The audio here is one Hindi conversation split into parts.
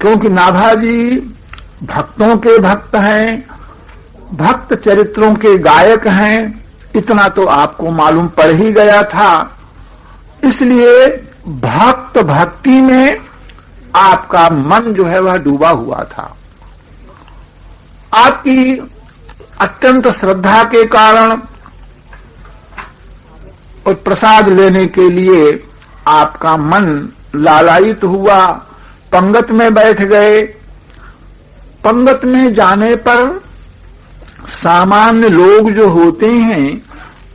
क्योंकि नाभाजी भक्तों के भक्त हैं, भक्त चरित्रों के गायक हैं, इतना तो आपको मालूम पड़ ही गया था। इसलिए भक्त भक्ति में आपका मन जो है वह डूबा हुआ था। आपकी अत्यंत श्रद्धा के कारण और प्रसाद लेने के लिए आपका मन लालायित हुआ, पंगत में बैठ गए। पंगत में जाने पर सामान्य लोग जो होते हैं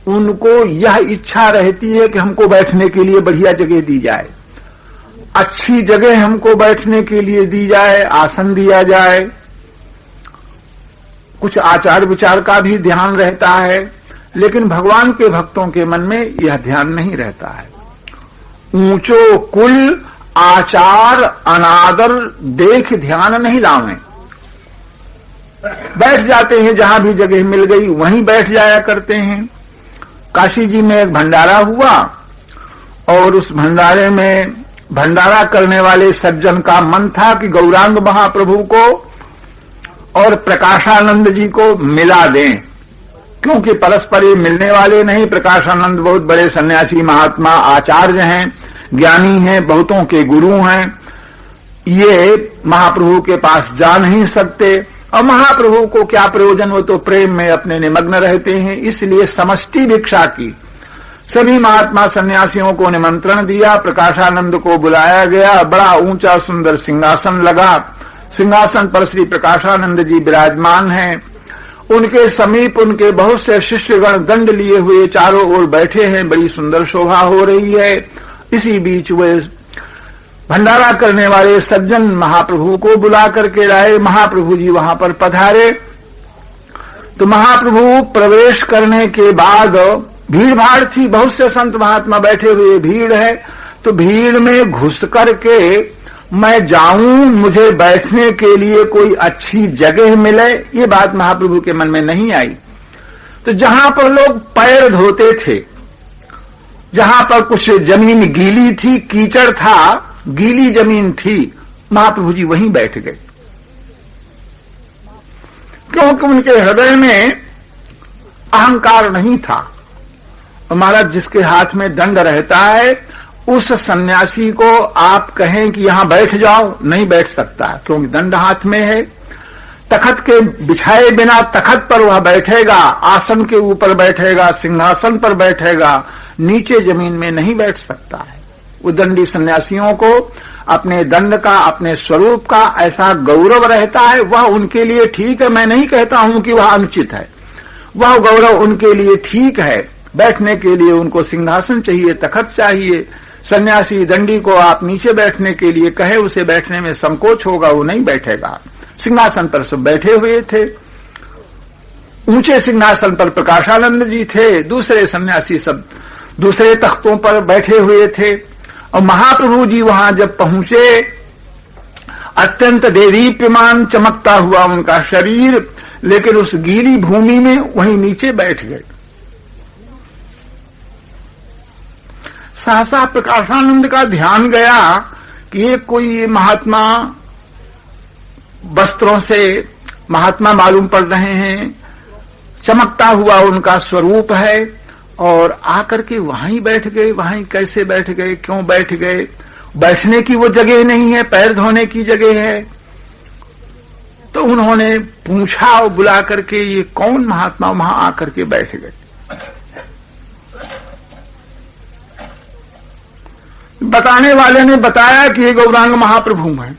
उनको यह इच्छा रहती है कि हमको बैठने के लिए बढ़िया जगह दी जाए, अच्छी जगह हमको बैठने के लिए दी जाए, आसन दिया जाए। कुछ आचार विचार का भी ध्यान रहता है, लेकिन भगवान के भक्तों के मन में यह ध्यान नहीं रहता है। ऊंचो कुल आचार अनादर देख ध्यान नहीं लावे, बैठ जाते हैं, जहां भी जगह मिल गई वहीं बैठ जाया करते हैं। काशी जी में एक भंडारा हुआ और उस भंडारे में भंडारा करने वाले सज्जन का मन था कि गौरांग महाप्रभु को और प्रकाशानंद जी को मिला दें, क्योंकि परस्पर ये मिलने वाले नहीं। प्रकाशानंद बहुत बड़े सन्यासी महात्मा आचार्य हैं, ज्ञानी हैं, बहुतों के गुरु हैं, ये महाप्रभु के पास जा नहीं सकते और महाप्रभु को क्या प्रयोजन, वो तो प्रेम में अपने निमग्न रहते हैं। इसलिए समष्टि भिक्षा की, सभी महात्मा सन्यासियों को निमंत्रण दिया, प्रकाशानंद को बुलाया गया। बड़ा ऊंचा सुंदर सिंहासन लगा, सिंहासन पर श्री प्रकाशानंद जी विराजमान हैं। उनके समीप उनके बहुत से शिष्यगण दंड लिए हुए चारों ओर बैठे हैं, बड़ी सुंदर शोभा हो रही है। इसी बीच वे भंडारा करने वाले सज्जन महाप्रभु को बुला करके लाए। महाप्रभु जी वहां पर पधारे तो महाप्रभु प्रवेश करने के बाद भीड़ भाड़ थी, बहुत से संत महात्मा बैठे हुए, भीड़ है। तो भीड़ में घुस करके मैं जाऊं, मुझे बैठने के लिए कोई अच्छी जगह मिले, ये बात महाप्रभु के मन में नहीं आई। तो जहां पर लोग पैर धोते थे, जहां पर कुछ जमीन गीली थी, कीचड़ था, गीली जमीन थी, महाप्रभु जी वहीं बैठ गए, क्योंकि उनके हृदय में अहंकार नहीं था। महाराज जिसके हाथ में दंड रहता है उस सन्यासी को आप कहें कि यहां बैठ जाओ, नहीं बैठ सकता, क्योंकि दंड हाथ में है। तखत के बिछाए बिना तखत पर वह बैठेगा, आसन के ऊपर बैठेगा, सिंहासन पर बैठेगा, नीचे जमीन में नहीं बैठ सकता है। वो दंडी सन्यासियों को अपने दंड का, अपने स्वरूप का ऐसा गौरव रहता है, वह उनके लिए ठीक है। मैं नहीं कहता हूं कि वह अनुचित है, वह गौरव उनके लिए ठीक है। बैठने के लिए उनको सिंहासन चाहिए, तखत चाहिए। सन्यासी दंडी को आप नीचे बैठने के लिए कहे, उसे बैठने में संकोच होगा, वो नहीं बैठेगा। सिंहासन पर सब बैठे हुए थे। ऊंचे सिंहासन पर प्रकाशानंद जी थे, दूसरे सन्यासी सब दूसरे तख्तों पर बैठे हुए थे। और महाप्रभु जी वहां जब पहुंचे, अत्यंत देदीप्यमान चमकता हुआ उनका शरीर, लेकिन उस गीली भूमि में वहीं नीचे बैठ गए। सहसा प्रकाशानंद का ध्यान गया कि ये कोई महात्मा वस्त्रों से महात्मा मालूम पड़ रहे हैं, चमकता हुआ उनका स्वरूप है, और आकर के वहीं बैठ गए। वहीं कैसे बैठ गए, क्यों बैठ गए? बैठने की वो जगह नहीं है, पैर धोने की जगह है। तो उन्होंने पूछा और बुला करके, ये कौन महात्मा? वहां आकर के बैठ गए। बताने वाले ने बताया कि ये गौरांग महाप्रभु हैं।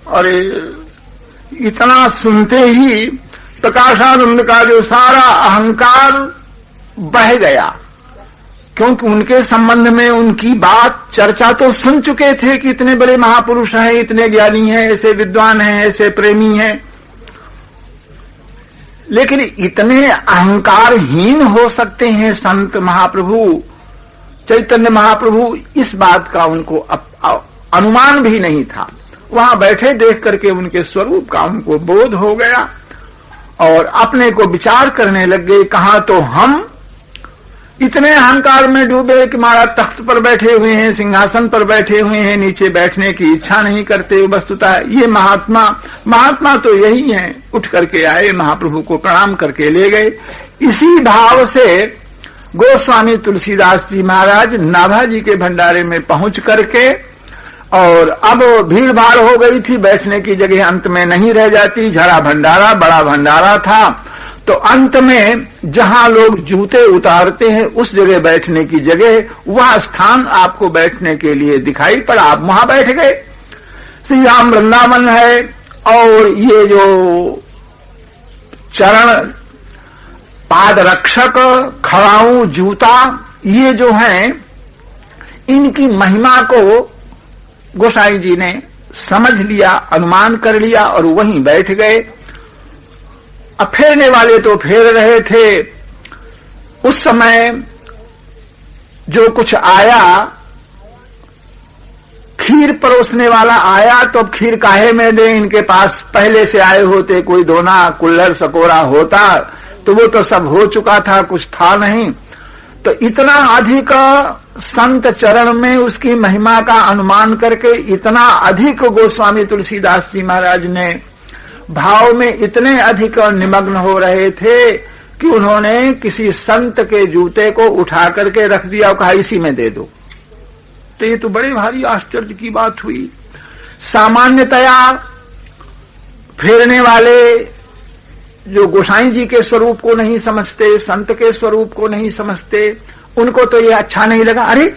और इतना सुनते ही प्रकाशानंद का जो सारा अहंकार बह गया, क्योंकि उनके संबंध में उनकी बात चर्चा तो सुन चुके थे कि इतने बड़े महापुरुष हैं, इतने ज्ञानी हैं, ऐसे विद्वान हैं, ऐसे प्रेमी हैं, लेकिन इतने अहंकारहीन हो सकते हैं संत महाप्रभु, चैतन्य महाप्रभु, इस बात का उनको अनुमान भी नहीं था। वहां बैठे देख करके उनके स्वरूप का उनको बोध हो गया और अपने को विचार करने लग गए, कहां तो हम, इतने अहंकार में डूबे कि महाराज तख्त पर बैठे हुए हैं, सिंहासन पर बैठे हुए हैं, नीचे बैठने की इच्छा नहीं करते। वस्तुतः ये महात्मा तो यही हैं। उठ करके आए, महाप्रभु को प्रणाम करके ले गए। इसी भाव से गोस्वामी तुलसीदास जी महाराज नाभा जी के भंडारे में पहुंच करके, और अब भीड़ भाड़ हो गई थी, बैठने की जगह अंत में नहीं रह जाती। झड़ा भंडारा, बड़ा भंडारा था, तो अंत में जहां लोग जूते उतारते हैं उस जगह बैठने की जगह, वह स्थान आपको बैठने के लिए दिखाई पड़ा। आप वहां बैठ गए। श्री राम वृंदावन है, और ये जो चरण पाद रक्षक, खड़ाऊ, जूता, ये जो हैं, इनकी महिमा को गोसाई जी ने समझ लिया, अनुमान कर लिया और वहीं बैठ गए। अब फेरने वाले तो फेर रहे थे। उस समय जो कुछ आया, खीर परोसने वाला आया, तो अब खीर काहे में दे, इनके पास पहले से आए होते कोई दोना कुल्हड़ सकोरा होता तो वो तो सब हो चुका था, कुछ था नहीं। तो इतना अधिक संत चरण में उसकी महिमा का अनुमान करके इतना अधिक गोस्वामी तुलसीदास जी महाराज ने भाव में इतने अधिक निमग्न हो रहे थे कि उन्होंने किसी संत के जूते को उठा करके रख दिया और कहा इसी में दे दो। तो ये तो बड़े भारी आश्चर्य की बात हुई। सामान्यतया फेरने वाले जो गोसाई जी के स्वरूप को नहीं समझते, संत के स्वरूप को नहीं समझते, उनको तो ये अच्छा नहीं लगा। अरे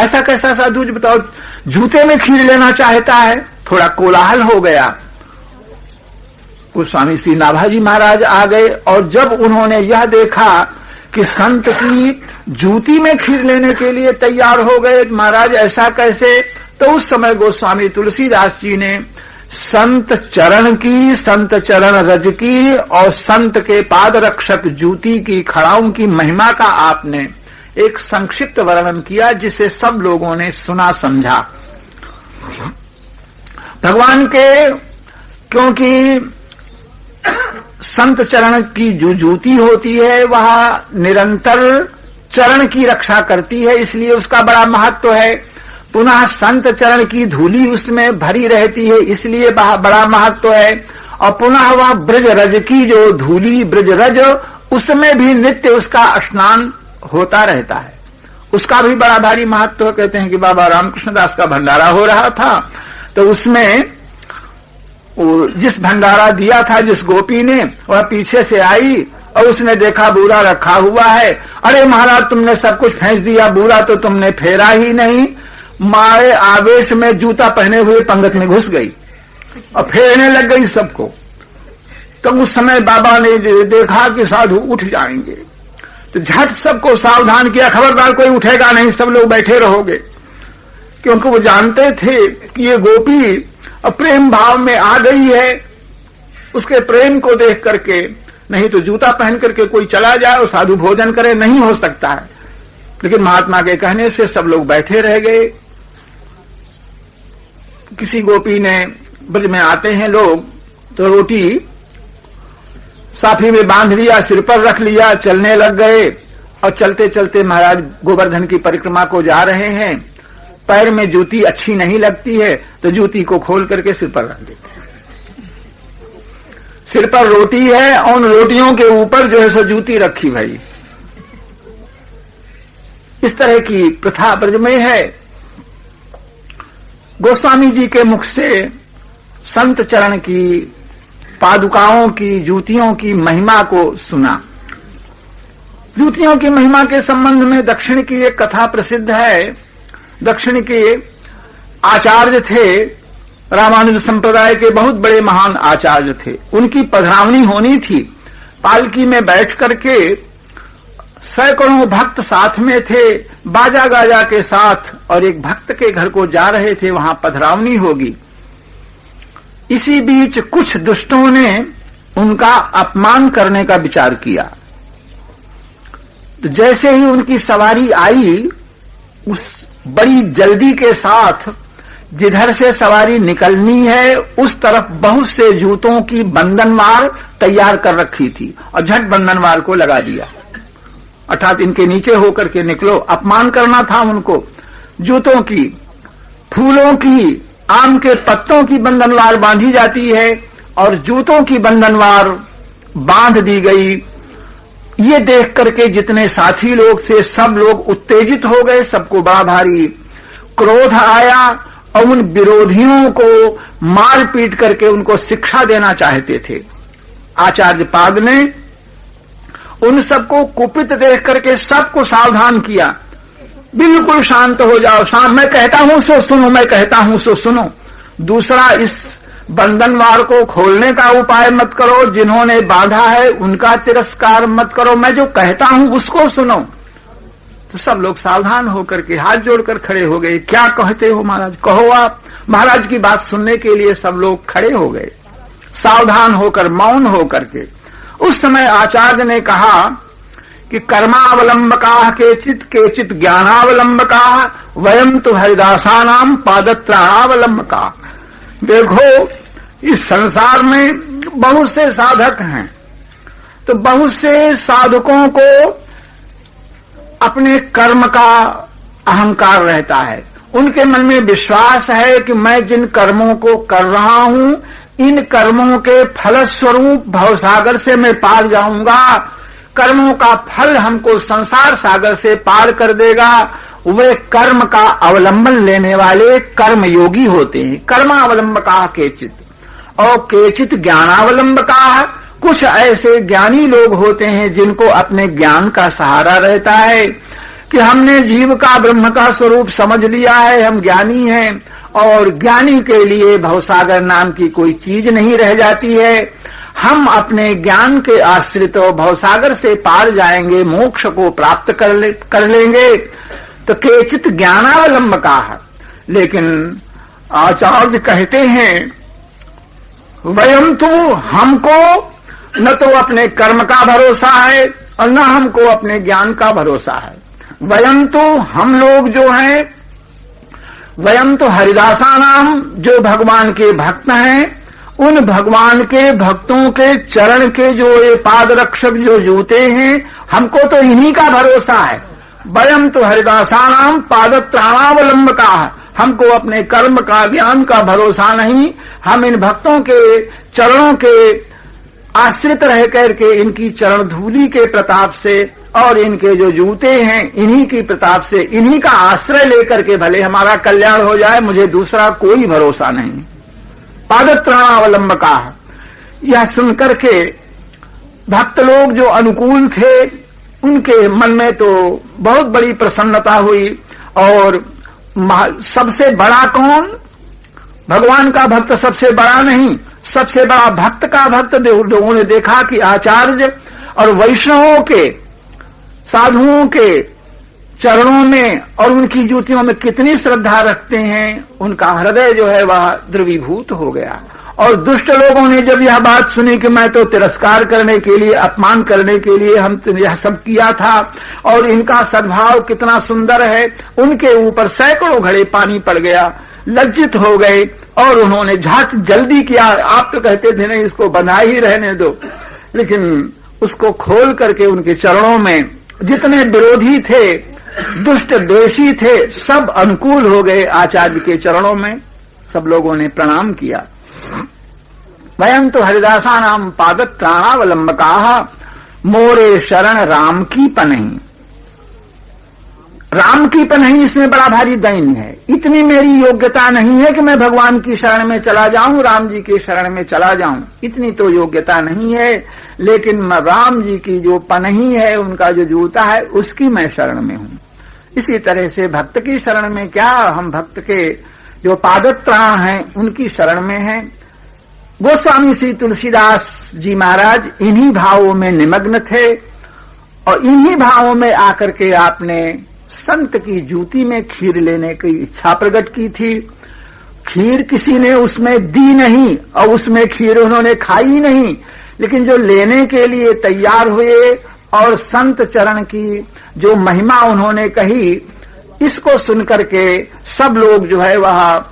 ऐसा कैसा साधु बताओ जूते में खीर लेना चाहता है। थोड़ा कोलाहल हो गया। गोस्वामी श्री नाभाजी महाराज आ गए, और जब उन्होंने यह देखा कि संत की जूती में खीर लेने के लिए तैयार हो गए, महाराज ऐसा कैसे, तो उस समय गोस्वामी तुलसीदास जी ने संत चरण की, संत चरण रज की और संत के पाद रक्षक जूती की, खड़ाऊ की महिमा का आपने एक संक्षिप्त वर्णन किया, जिसे सब लोगों ने सुना समझा। भगवान के, क्योंकि संत चरण की जो जूती होती है वह निरंतर चरण की रक्षा करती है, इसलिए उसका बड़ा महत्व है। पुनः संत चरण की धूली उसमें भरी रहती है, इसलिए बड़ा महत्व है। और पुनः वह ब्रज रज की जो धूली, ब्रज रज, उसमें भी नित्य उसका स्नान होता रहता है, उसका भी बड़ा भारी महत्व। कहते हैं कि बाबा रामकृष्ण दास का भंडारा हो रहा था, तो उसमें जिस भंडारा दिया था जिस गोपी ने, वह पीछे से आई और उसने देखा बूरा रखा हुआ है। अरे महाराज तुमने सब कुछ फेंक दिया, बूरा तो तुमने फेरा ही नहीं। मारे आवेश में जूता पहने हुए पंगत में घुस गई और फेरने लग गई सबको। तो उस समय बाबा ने देखा कि साधु उठ जाएंगे, तो झट सबको सावधान किया, खबरदार कोई उठेगा नहीं, सब लोग बैठे रहोगे। क्योंकि वो जानते थे कि ये गोपी प्रेम भाव में आ गई है, उसके प्रेम को देख करके, नहीं तो जूता पहन करके कोई चला जाए और साधु भोजन करे, नहीं हो सकता है। लेकिन महात्मा के कहने से सब लोग बैठे रह गए। किसी गोपी ने, ब्रज में आते हैं लोग, तो रोटी साफी में बांध लिया, सिर पर रख लिया, चलने लग गए। और चलते चलते महाराज गोवर्धन की परिक्रमा को जा रहे हैं, पैर में जूती अच्छी नहीं लगती है, तो जूती को खोल करके सिर पर रख देते हैं। सिर पर रोटी है, उन रोटियों के ऊपर जो है सो जूती रखी भाई। इस तरह की प्रथा ब्रज में है। गोस्वामी जी के मुख से संत चरण की, पादुकाओं की, जूतियों की महिमा को सुना। जूतियों की महिमा के संबंध में दक्षिण की एक कथा प्रसिद्ध है। दक्षिण के आचार्य थे, रामानुज संप्रदाय के बहुत बड़े महान आचार्य थे। उनकी पधरावनी होनी थी। पालकी में बैठ करके सैकड़ों भक्त साथ में थे, बाजा गाजा के साथ, और एक भक्त के घर को जा रहे थे, वहां पधरावनी होगी। इसी बीच कुछ दुष्टों ने उनका अपमान करने का विचार किया। तो जैसे ही उनकी सवारी आई, उस बड़ी जल्दी के साथ जिधर से सवारी निकलनी है उस तरफ बहुत से जूतों की बंधनवार तैयार कर रखी थी, और झट बंधनवार को लगा दिया। अर्थात इनके नीचे होकर के निकलो। अपमान करना था उनको। जूतों की, फूलों की, आम के पत्तों की बंधनवार बांधी जाती है और जूतों की बंधनवार बांध दी गई। ये देख करके जितने साथी लोग थे सब लोग उत्तेजित हो गए, सबको बड़ा भारी क्रोध आया और उन विरोधियों को मार पीट करके उनको शिक्षा देना चाहते थे। आचार्य पाद ने उन सबको कुपित देख करके सबको सावधान किया, बिल्कुल शांत हो जाओ, शांत, मैं कहता हूं सो सुनो, मैं कहता हूं सो सुनो। दूसरा, इस बंधनवार को खोलने का उपाय मत करो, जिन्होंने बांधा है उनका तिरस्कार मत करो, मैं जो कहता हूं उसको सुनो। तो सब लोग सावधान होकर के हाथ जोड़कर खड़े हो गए। क्या कहते हो महाराज, कहो आप। महाराज की बात सुनने के लिए सब लोग खड़े हो गए, सावधान होकर, मौन होकर के। उस समय आचार्य ने कहा कि कर्मावलंबका केचित ज्ञानावलंबका, वयम तो हरिदासानाम पादत्राणावलंबका। देखो, इस संसार में बहुत से साधक हैं, तो बहुत से साधकों को अपने कर्म का अहंकार रहता है। उनके मन में विश्वास है कि मैं जिन कर्मों को कर रहा हूं, इन कर्मों के फलस्वरूप भवसागर से मैं पार जाऊंगा, कर्मों का फल हमको संसार सागर से पार कर देगा। वे कर्म का अवलंबन लेने वाले कर्मयोगी होते हैं। कर्मावलंबका केचित, और केचित ज्ञानावलंबका, कुछ ऐसे ज्ञानी लोग होते हैं जिनको अपने ज्ञान का सहारा रहता है कि हमने जीव का ब्रह्म का स्वरूप समझ लिया है, हम ज्ञानी हैं, और ज्ञानी के लिए भवसागर नाम की कोई चीज नहीं रह जाती है। हम अपने ज्ञान के आश्रित भवसागर से पार जाएंगे, मोक्ष को प्राप्त कर लेंगे। तो केचित ज्ञानावलंबका है। लेकिन आचार्य कहते हैं, वयम तो, हमको न तो अपने कर्म का भरोसा है और न हमको अपने ज्ञान का भरोसा है। वयम तो, हम लोग जो हैं, वयम तो हरिदासा नाम, जो भगवान के भक्त हैं, उन भगवान के भक्तों के चरण के जो ये पाद रक्षक जो जूते हैं, हमको तो इन्हीं का भरोसा है। वयम तो हरिदासा नाम पादत्राणावलंबका, हमको अपने कर्म का, ज्ञान का भरोसा नहीं। हम इन भक्तों के चरणों के आश्रित रह करके, इनकी चरण धूलि के प्रताप से और इनके जो जूते हैं इन्हीं की प्रताप से, इन्हीं का आश्रय लेकर के भले हमारा कल्याण हो जाए, मुझे दूसरा कोई भरोसा नहीं। पादत्राणावलंबका, यह सुनकर के भक्त लोग जो अनुकूल थे, उनके मन में तो बहुत बड़ी प्रसन्नता हुई। और सबसे बड़ा कौन? भगवान का भक्त सबसे बड़ा नहीं, सबसे बड़ा भक्त का भक्त लोगों ने देखा कि आचार्य और वैष्णवों के, साधुओं के चरणों में और उनकी जूतियों में कितनी श्रद्धा रखते हैं। उनका हृदय जो है वह द्रवीभूत हो गया। और दुष्ट लोगों ने जब यह बात सुनी कि मैं तो तिरस्कार करने के लिए, अपमान करने के लिए हम यह सब किया था और इनका सद्भाव कितना सुंदर है, उनके ऊपर सैकड़ों घड़े पानी पड़ गया, लज्जित हो गए और उन्होंने झट जल्दी किया। आप तो कहते थे नहीं, इसको बना ही रहने दो, लेकिन उसको खोल करके उनके चरणों में जितने विरोधी थे, दुष्ट द्वेषी थे, सब अनुकूल हो गए आचार्य के चरणों में। सब लोगों ने प्रणाम किया। वयम तो हरिदासा नाम पादत्राणावलंबका, मोरे शरण राम की पनही। राम की पनही, इसमें बड़ा भारी दैन्य है। इतनी मेरी योग्यता नहीं है कि मैं भगवान की शरण में चला जाऊं, राम जी की शरण में चला जाऊं, इतनी तो योग्यता नहीं है। लेकिन मैं राम जी की जो पनही है, उनका जो जूता है, उसकी मैं शरण में हूं। इसी तरह से भक्त की शरण में क्या, हम भक्त के जो पादत्राण हैं उनकी शरण में हैं। गोस्वामी श्री तुलसीदास जी महाराज इन्हीं भावों में निमग्न थे और इन्हीं भावों में आकर के आपने संत की जूती में खीर लेने की इच्छा प्रकट की थी। खीर किसी ने उसमें दी नहीं और उसमें खीर उन्होंने खाई नहीं, लेकिन जो लेने के लिए तैयार हुए और संत चरण की जो महिमा उन्होंने कही, इसको सुनकर के सब लोग जो है वह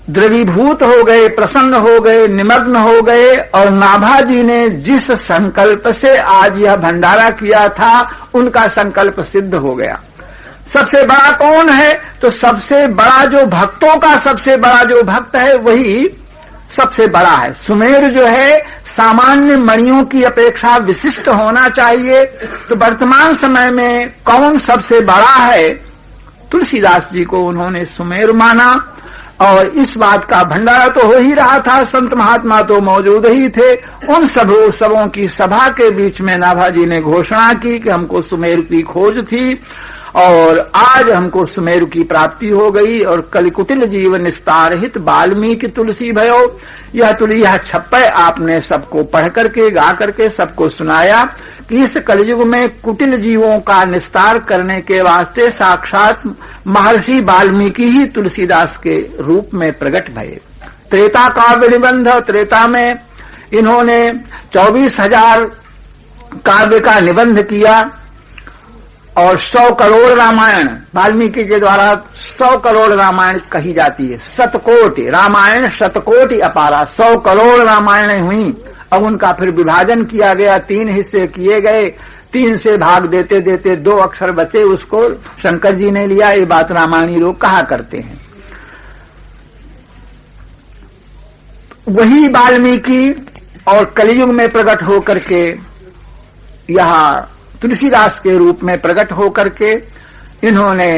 द्रवीभूत हो गए, प्रसन्न हो गए, निमग्न हो गए और नाभाजी ने जिस संकल्प से आज यह भंडारा किया था उनका संकल्प सिद्ध हो गया। सबसे बड़ा कौन है? तो सबसे बड़ा जो भक्तों का सबसे बड़ा जो भक्त है वही सबसे बड़ा है। सुमेर जो है सामान्य मणियों की अपेक्षा विशिष्ट होना चाहिए। तो वर्तमान समय में कौन सबसे बड़ा है? तुलसीदास जी को उन्होंने सुमेर माना और इस बात का भंडारा तो हो ही रहा था, संत महात्मा तो मौजूद ही थे। उन सबों की सभा के बीच में नाभाजी ने घोषणा की कि हमको सुमेर की खोज थी और आज हमको सुमेरु की प्राप्ति हो गई और कलिकुटिल जीव निस्तार हित वाल्मीकि तुलसी भयो। यह छप्पय आपने सबको पढ़ करके गा करके सबको सुनाया कि इस कलयुग में कुटिल जीवों का निस्तार करने के वास्ते साक्षात महर्षि वाल्मीकि ही तुलसीदास के रूप में प्रकट भये। त्रेता काव्य निबंध, त्रेता में इन्होंने 24,000 काव्य का निबंध किया और 100 करोड़ रामायण वाल्मीकि के द्वारा 100 करोड़ रामायण कही जाती है। शतकोटि रामायण, शतकोटि अपारा, 100 करोड़ रामायण हुई। अब उनका फिर विभाजन किया गया, 3 हिस्से किए गए। 3 से भाग देते देते 2 अक्षर बचे, उसको शंकर जी ने लिया। ये बात रामायणी लोग कहा करते हैं। वही वाल्मीकि और कलयुग में प्रकट होकर के यहाँ तुलसीदास के रूप में प्रकट होकर के इन्होंने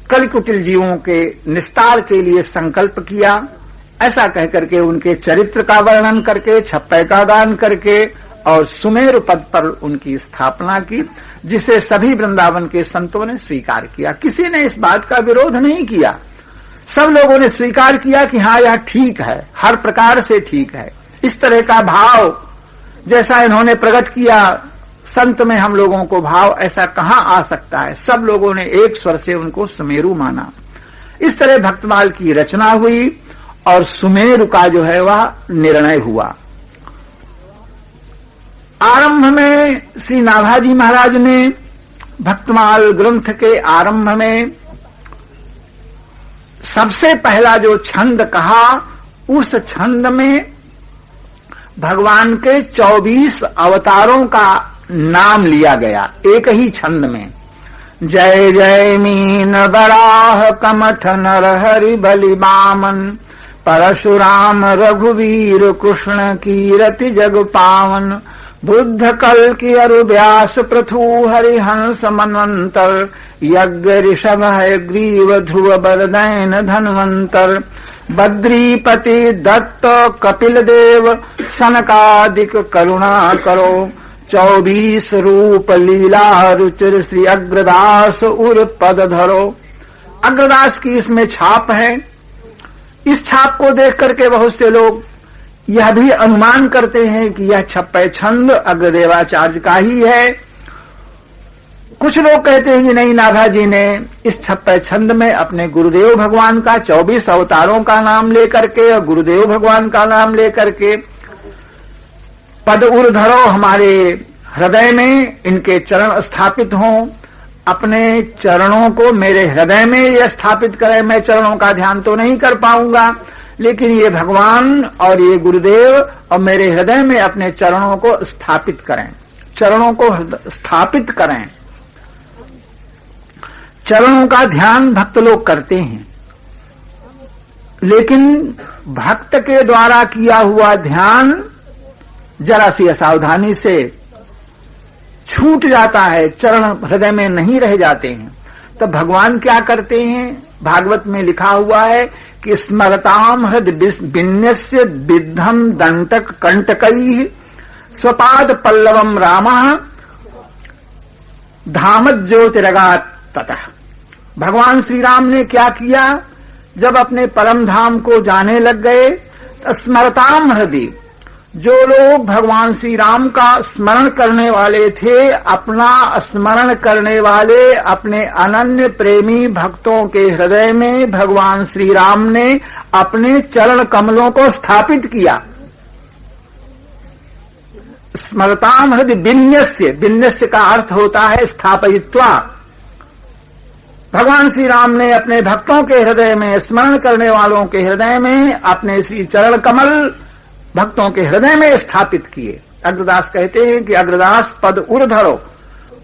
कलिकुटिल जीवों के निस्तार के लिए संकल्प किया। ऐसा कहकर के उनके चरित्र का वर्णन करके, छप्पय का दान करके और सुमेरु पद पर उनकी स्थापना की, जिसे सभी वृंदावन के संतों ने स्वीकार किया। किसी ने इस बात का विरोध नहीं किया। सब लोगों ने स्वीकार किया कि हाँ यह ठीक है, हर प्रकार से ठीक है। इस तरह का भाव जैसा इन्होंने प्रकट किया, संत में हम लोगों को भाव ऐसा कहाँ आ सकता है। सब लोगों ने एक स्वर से उनको सुमेरु माना। इस तरह भक्तमाल की रचना हुई और सुमेरु का जो है वह निर्णय हुआ। आरंभ में श्री नाभाजी महाराज ने भक्तमाल ग्रंथ के आरंभ में सबसे पहला जो छंद कहा, उस छंद में भगवान के 24 अवतारों का नाम लिया गया एक ही छंद में। जय जय मीन बराह कमठ नर हरि बलि बामन, परशुराम रघुवीर कृष्ण कीरति जग पावन, बुद्ध कल की अरु व्यास पृथु हरिहंस मनवंतर, यज्ञ ऋषभ है ग्रीव ध्रुव बरदैन धनवंतर, बद्रीपति दत्त कपिल देव सनकादिक करुणा करो, 24 रूप लीला रुचिर श्री अग्रदास उर पद धरो। अग्रदास की इसमें छाप है। इस छाप को देख करके बहुत से लोग यह भी अनुमान करते हैं कि यह छप्पय छंद अग्रदेवाचार्य का ही है। कुछ लोग कहते हैं कि नहीं, नाभाजी ने इस छप्पय छंद में अपने गुरुदेव भगवान का 24 अवतारों का नाम लेकर के और गुरुदेव भगवान का नाम लेकर के, पद उर धरो, हमारे हृदय में इनके चरण स्थापित हों, अपने चरणों को मेरे हृदय में ये स्थापित करें। मैं चरणों का ध्यान तो नहीं कर पाऊंगा, लेकिन ये भगवान और ये गुरुदेव और मेरे हृदय में अपने चरणों को स्थापित करें, चरणों को स्थापित करें। चरणों का ध्यान भक्त लोग करते हैं, लेकिन भक्त के द्वारा किया हुआ ध्यान जरा सी असावधानी से छूट जाता है, चरण हृदय में नहीं रह जाते हैं। तो भगवान क्या करते हैं? भागवत में लिखा हुआ है कि स्मरताम हृदय विन्यस्य विद्धम दंटक कंटकैः स्वपाद पल्लवम रामः धामद ज्योतिरगात् ततः। भगवान श्री राम ने क्या किया? जब अपने परम धाम को जाने लग गए, स्मरताम हृदय, जो लोग भगवान श्री राम का स्मरण करने वाले थे, अपना स्मरण करने वाले अपने अनन्य प्रेमी भक्तों के हृदय में भगवान श्री राम ने अपने चरण कमलों को स्थापित किया। स्मरताम हृदय विन्यस्य, विन्यस्य का अर्थ होता है स्थापयित्वा। भगवान श्री राम ने अपने भक्तों के हृदय में, स्मरण करने वालों के हृदय में अपने श्री चरण कमल भक्तों के हृदय में स्थापित किए। अग्रदास कहते हैं कि अग्रदास पद उर्धरो,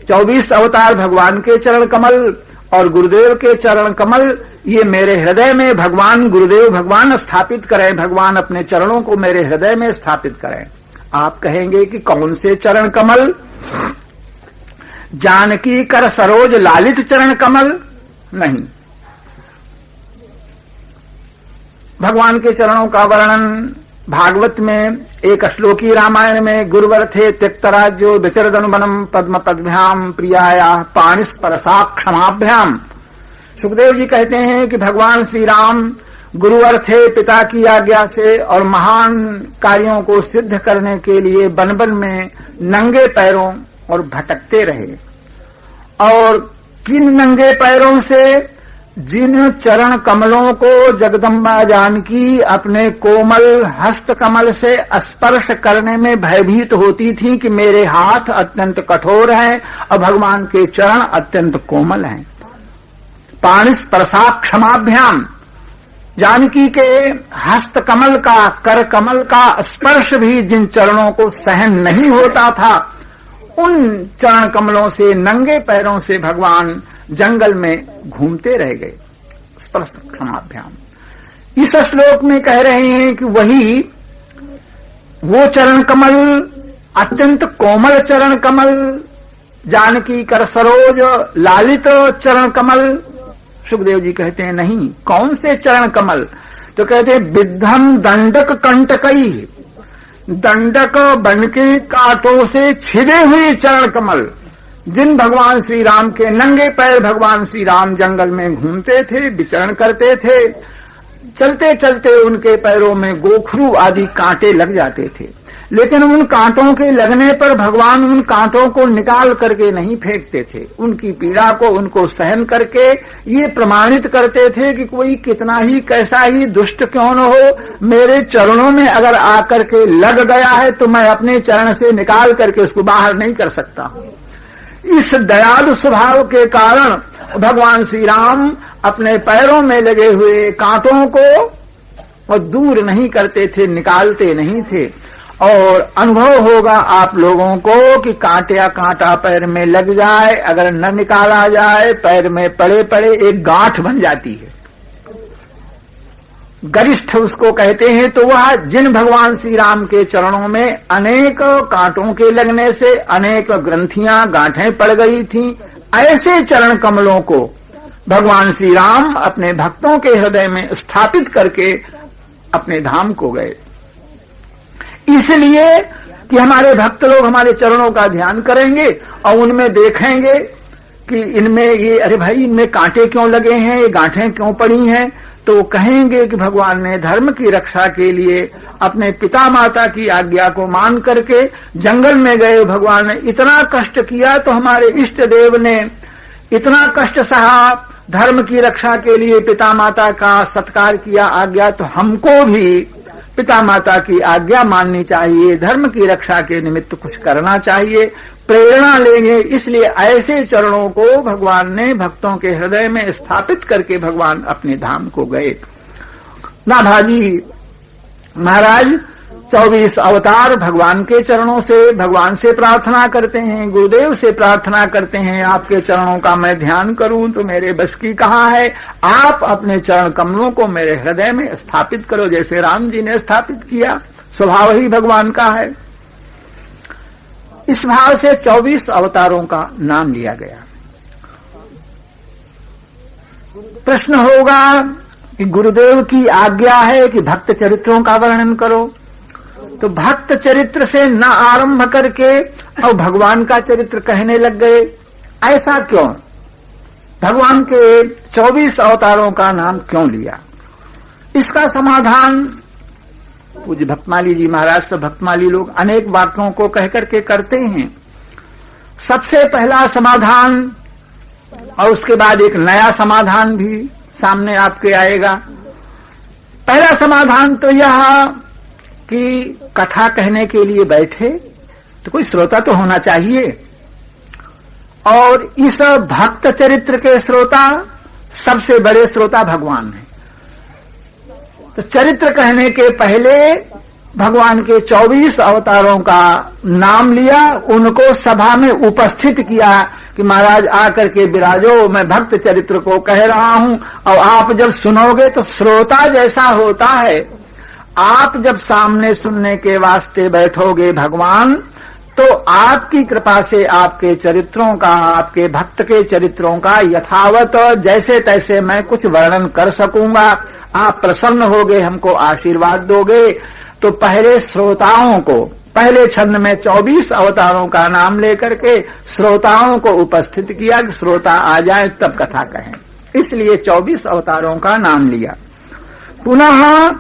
24 अवतार भगवान के चरण कमल और गुरुदेव के चरण कमल, ये मेरे हृदय में भगवान गुरुदेव भगवान स्थापित करें, भगवान अपने चरणों को मेरे हृदय में स्थापित करें। आप कहेंगे कि कौन से चरण कमल? जानकी कर सरोज लालित चरण कमल नहीं। भगवान के चरणों का वर्णन भागवत में, एक श्लोकी रामायण में, गुरुवर थे त्यक्तराज्यो विचरदनुवनम पद्म पद्भ्याम प्रियाया पाणिस्परसा क्षमाभ्याम। सुखदेव जी कहते हैं कि भगवान श्री राम गुरुवर थे पिता की आज्ञा से, और महान कार्यों को सिद्ध करने के लिए वन वन में नंगे पैरों और भटकते रहे। और किन नंगे पैरों से? जिन चरण कमलों को जगदम्बा जानकी अपने कोमल हस्त कमल से स्पर्श करने में भयभीत होती थी कि मेरे हाथ अत्यंत कठोर हैं और भगवान के चरण अत्यंत कोमल हैं। पाणिस्परसा क्षमाभ्याम, जानकी के हस्त कमल का, कर कमल का स्पर्श भी जिन चरणों को सहन नहीं होता था, उन चरण कमलों से नंगे पैरों से भगवान जंगल में घूमते रह गए। स्पर्श क्षमाभ्याम। इस श्लोक में कह रहे हैं कि वही वो चरण कमल, अत्यंत कोमल चरण कमल, जानकी कर सरोज लालित चरण कमल। सुखदेव जी कहते हैं नहीं। कौन से चरण कमल? तो कहते हैं विद्धम दंडक कंटकई, दंडक बन के कांटों से छिदे हुए चरण कमल। जिन भगवान श्री राम के नंगे पैर भगवान श्री राम जंगल में घूमते थे, विचरण करते थे, चलते चलते उनके पैरों में गोखरू आदि कांटे लग जाते थे, लेकिन उन कांटों के लगने पर भगवान उन कांटों को निकाल करके नहीं फेंकते थे। उनकी पीड़ा को उनको सहन करके ये प्रमाणित करते थे कि कोई कितना ही कैसा ही दुष्ट क्यों न हो, मेरे चरणों में अगर आकर के लग गया है तो मैं अपने चरण से निकाल करके उसको बाहर नहीं कर सकता। इस दयालु स्वभाव के कारण भगवान श्री राम अपने पैरों में लगे हुए कांटों को और दूर नहीं करते थे, निकालते नहीं थे। और अनुभव होगा आप लोगों को कि कांटा कांटा पैर में लग जाए, अगर न निकाला जाए, पैर में पड़े पड़े एक गांठ बन जाती है, गरिष्ठ उसको कहते हैं। तो वह जिन भगवान श्री राम के चरणों में अनेक कांटों के लगने से अनेक ग्रंथियां गांठें पड़ गई थीं, ऐसे चरण कमलों को भगवान श्री राम अपने भक्तों के हृदय में स्थापित करके अपने धाम को गए। इसलिए कि हमारे भक्त लोग हमारे चरणों का ध्यान करेंगे और उनमें देखेंगे कि इनमें ये, अरे भाई इनमें कांटे क्यों लगे हैं, ये गांठें क्यों पड़ी हैं, तो कहेंगे कि भगवान ने धर्म की रक्षा के लिए अपने पिता माता की आज्ञा को मान करके जंगल में गए। भगवान ने इतना कष्ट किया तो हमारे इष्ट देव ने इतना कष्ट सहा, धर्म की रक्षा के लिए पिता माता का सत्कार किया, आज्ञा, तो हमको भी पिता माता की आज्ञा माननी चाहिए, धर्म की रक्षा के निमित्त कुछ करना चाहिए, प्रेरणा लेंगे। इसलिए ऐसे चरणों को भगवान ने भक्तों के हृदय में स्थापित करके भगवान अपने धाम को गए। नाभाजी महाराज 24 अवतार भगवान के चरणों से, भगवान से प्रार्थना करते हैं, गुरुदेव से प्रार्थना करते हैं, आपके चरणों का मैं ध्यान करूं तो मेरे बस की कहाँ है, आप अपने चरण कमलों को मेरे हृदय में स्थापित करो, जैसे राम जी ने स्थापित किया। स्वभाव ही भगवान का है। इस भाव से 24 अवतारों का नाम लिया गया। प्रश्न होगा कि गुरुदेव की आज्ञा है कि भक्त चरित्रों का वर्णन करो, तो भक्त चरित्र से न आरंभ करके और भगवान का चरित्र कहने लग गए, ऐसा क्यों? भगवान के 24 अवतारों का नाम क्यों लिया? इसका समाधान पूज्य भक्तमाली जी महाराज से, भक्तमाली लोग अनेक वाक्यों को कहकर के करते हैं। सबसे पहला समाधान और उसके बाद एक नया समाधान भी सामने आपके आएगा। पहला समाधान तो यह कि कथा कहने के लिए बैठे तो कोई श्रोता तो होना चाहिए, और इस भक्त चरित्र के श्रोता सबसे बड़े श्रोता भगवान हैं। तो चरित्र कहने के पहले भगवान के 24 अवतारों का नाम लिया, उनको सभा में उपस्थित किया कि महाराज आकर के विराजो, मैं भक्त चरित्र को कह रहा हूं और आप जब सुनोगे तो श्रोता जैसा होता है, आप जब सामने सुनने के वास्ते बैठोगे भगवान, तो आपकी कृपा से आपके चरित्रों का, आपके भक्त के चरित्रों का यथावत जैसे तैसे मैं कुछ वर्णन कर सकूंगा। आप प्रसन्न होगे, हमको आशीर्वाद दोगे। तो पहले श्रोताओं को, पहले छंद में 24 अवतारों का नाम लेकर के श्रोताओं को उपस्थित किया कि श्रोता आ जाए तब कथा कहें, इसलिए 24 अवतारों का नाम लिया। पुनः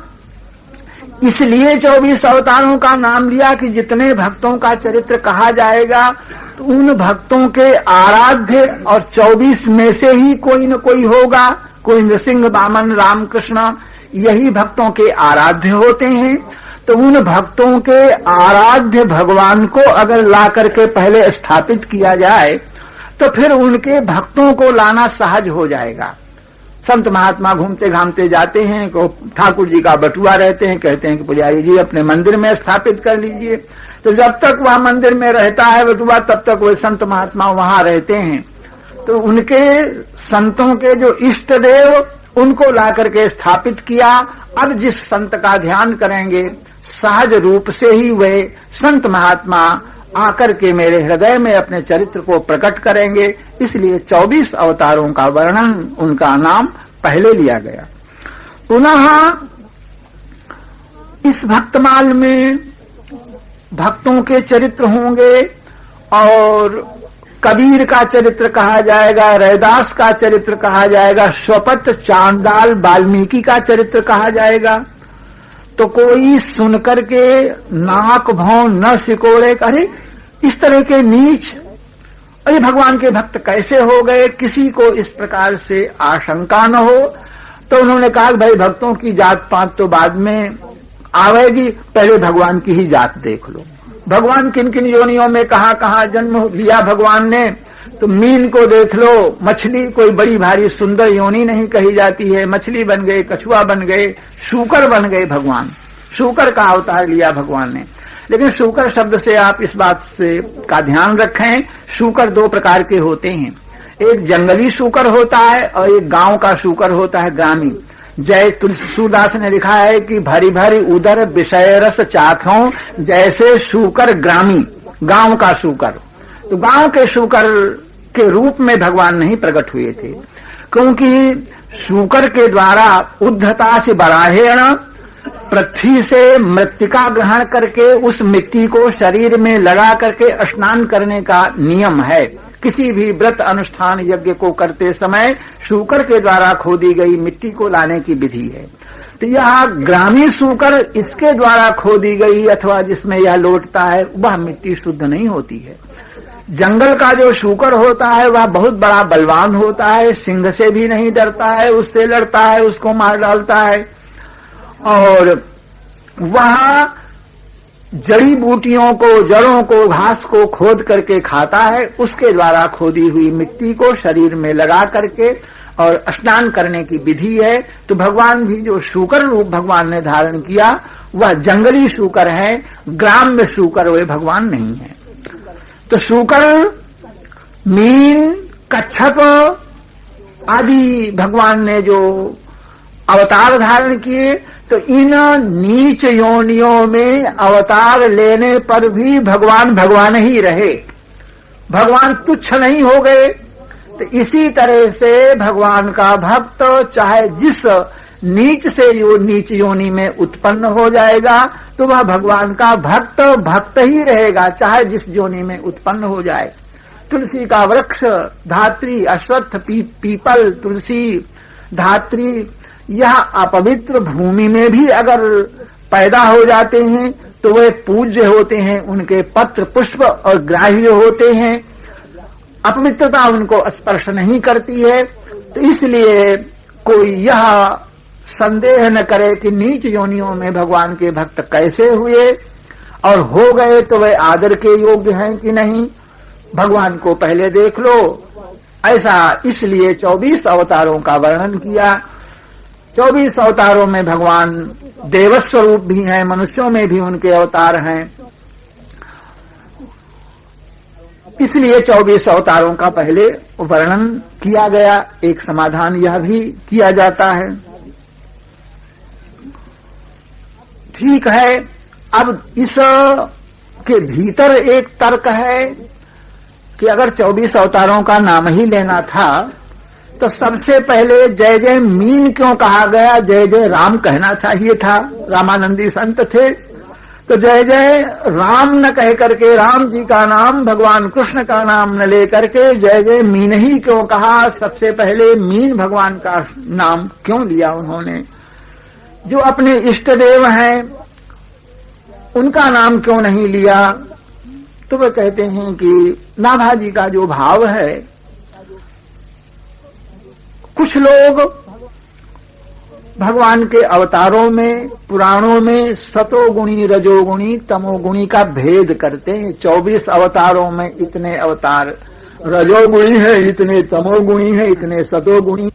इसलिए 24 अवतारों का नाम लिया कि जितने भक्तों का चरित्र कहा जाएगा तो उन भक्तों के आराध्य, और 24 में से ही कोई न कोई होगा, कोई नृसिंह, वामन, रामकृष्ण, यही भक्तों के आराध्य होते हैं। तो उन भक्तों के आराध्य भगवान को अगर ला करके पहले स्थापित किया जाए तो फिर उनके भक्तों को लाना सहज हो जाएगा। संत महात्मा घूमते घामते जाते हैं, को ठाकुर जी का बटुआ रहते हैं, कहते हैं कि पुजारी जी अपने मंदिर में स्थापित कर लीजिए। तो जब तक वह मंदिर में रहता है बटुआ, तब तक वे संत महात्मा वहां रहते हैं। तो उनके संतों के जो इष्ट देव, उनको ला करके स्थापित किया। अब जिस संत का ध्यान करेंगे सहज रूप से ही वे संत महात्मा आकर के मेरे हृदय में अपने चरित्र को प्रकट करेंगे। इसलिए 24 अवतारों का वर्णन, उनका नाम पहले लिया गया। पुनः इस भक्तमाल में भक्तों के चरित्र होंगे और कबीर का चरित्र कहा जाएगा, रैदास का चरित्र कहा जाएगा, स्वपत, चांडाल, वाल्मीकि का चरित्र कहा जाएगा। तो कोई सुनकर के नाक भौं न सिकोड़े, अरे इस तरह के नीच, अरे भगवान के भक्त कैसे हो गए, किसी को इस प्रकार से आशंका न हो। तो उन्होंने कहा भाई भक्तों की जात पात तो बाद में आवेगी, पहले भगवान की ही जात देख लो। भगवान किन किन योनियों में कहाँ कहाँ जन्म लिया भगवान ने, तो मीन को देख लो, मछली कोई बड़ी भारी सुंदर योनि नहीं कही जाती है, मछली बन गए, कछुआ बन गए, शूकर बन गए भगवान, शूकर का अवतार लिया भगवान ने। लेकिन शूकर शब्द से आप इस बात से का ध्यान रखें, शूकर 2 प्रकार के होते हैं, एक जंगली शूकर होता है और एक गांव का शूकर होता है, ग्रामीण। जय तुलसीदास ने लिखा है कि भरी भरी उदर विषय रस चाखों, जैसे शूकर ग्रामी, गांव का शूकर। तो गांव के शूकर के रूप में भगवान नहीं प्रकट हुए थे, क्योंकि शूकर के द्वारा उद्धता से बराहेण, पृथ्वी से मृत्तिका ग्रहण करके उस मिट्टी को शरीर में लगा करके स्नान करने का नियम है। किसी भी व्रत अनुष्ठान यज्ञ को करते समय शूकर के द्वारा खोदी गई मिट्टी को लाने की विधि है। तो यह ग्रामीण शूकर, इसके द्वारा खोदी गई अथवा जिसमें यह लौटता है, वह मिट्टी शुद्ध नहीं होती है। जंगल का जो शूकर होता है वह बहुत बड़ा बलवान होता है, सिंह से भी नहीं डरता है, उससे लड़ता है, उसको मार डालता है। और वह जड़ी बूटियों को, जड़ों को, घास को खोद करके खाता है, उसके द्वारा खोदी हुई मिट्टी को शरीर में लगा करके और स्नान करने की विधि है। तो भगवान भी जो शूकर रूप भगवान ने धारण किया वह जंगली शूकर है, ग्राम्य शूकर वे भगवान नहीं है। तो शूकर, मीन, कच्छप आदि भगवान ने जो अवतार धारण किए, तो इन नीच योनियों में अवतार लेने पर भी भगवान भगवान ही रहे, भगवान तुच्छ नहीं हो गए। तो इसी तरह से भगवान का भक्त चाहे जिस नीच से नीच योनि में उत्पन्न हो जाएगा तो वह भगवान का भक्त भक्त ही रहेगा, चाहे जिस योनि में उत्पन्न हो जाए। तुलसी का वृक्ष, धात्री, अश्वत्थ, पीपल, तुलसी, धात्री, यह अपवित्र भूमि में भी अगर पैदा हो जाते हैं तो वे पूज्य होते हैं, उनके पत्र, पुष्प और ग्राह्य होते हैं, अपवित्रता उनको स्पर्श नहीं करती है। तो इसलिए कोई यह संदेह न करे कि नीच योनियों में भगवान के भक्त कैसे हुए और हो गए तो वे आदर के योग्य हैं कि नहीं। भगवान को पहले देख लो, ऐसा इसलिए 24 अवतारों का वर्णन किया। 24 अवतारों में भगवान देवस्वरूप भी हैं, मनुष्यों में भी उनके अवतार हैं। इसलिए 24 अवतारों का पहले वर्णन किया गया। एक समाधान यह भी किया जाता है। ठीक है, अब इस के भीतर एक तर्क है कि अगर 24 अवतारों का नाम ही लेना था तो सबसे पहले जय जय मीन क्यों कहा गया? जय जय राम कहना चाहिए था। रामानंदी संत थे तो जय जय राम न कह करके, राम जी का नाम, भगवान कृष्ण का नाम न ले करके जय जय मीन ही क्यों कहा? सबसे पहले मीन भगवान का नाम क्यों लिया उन्होंने? जो अपने इष्ट देव हैं उनका नाम क्यों नहीं लिया? तो वे कहते हैं कि नाभाजी का जो भाव है, कुछ लोग भगवान के अवतारों में, पुराणों में सतोगुणी, रजोगुणी, तमोगुणी का भेद करते हैं। 24 अवतारों में इतने अवतार रजोगुणी है, इतने तमोगुणी है, इतने सतोगुणी।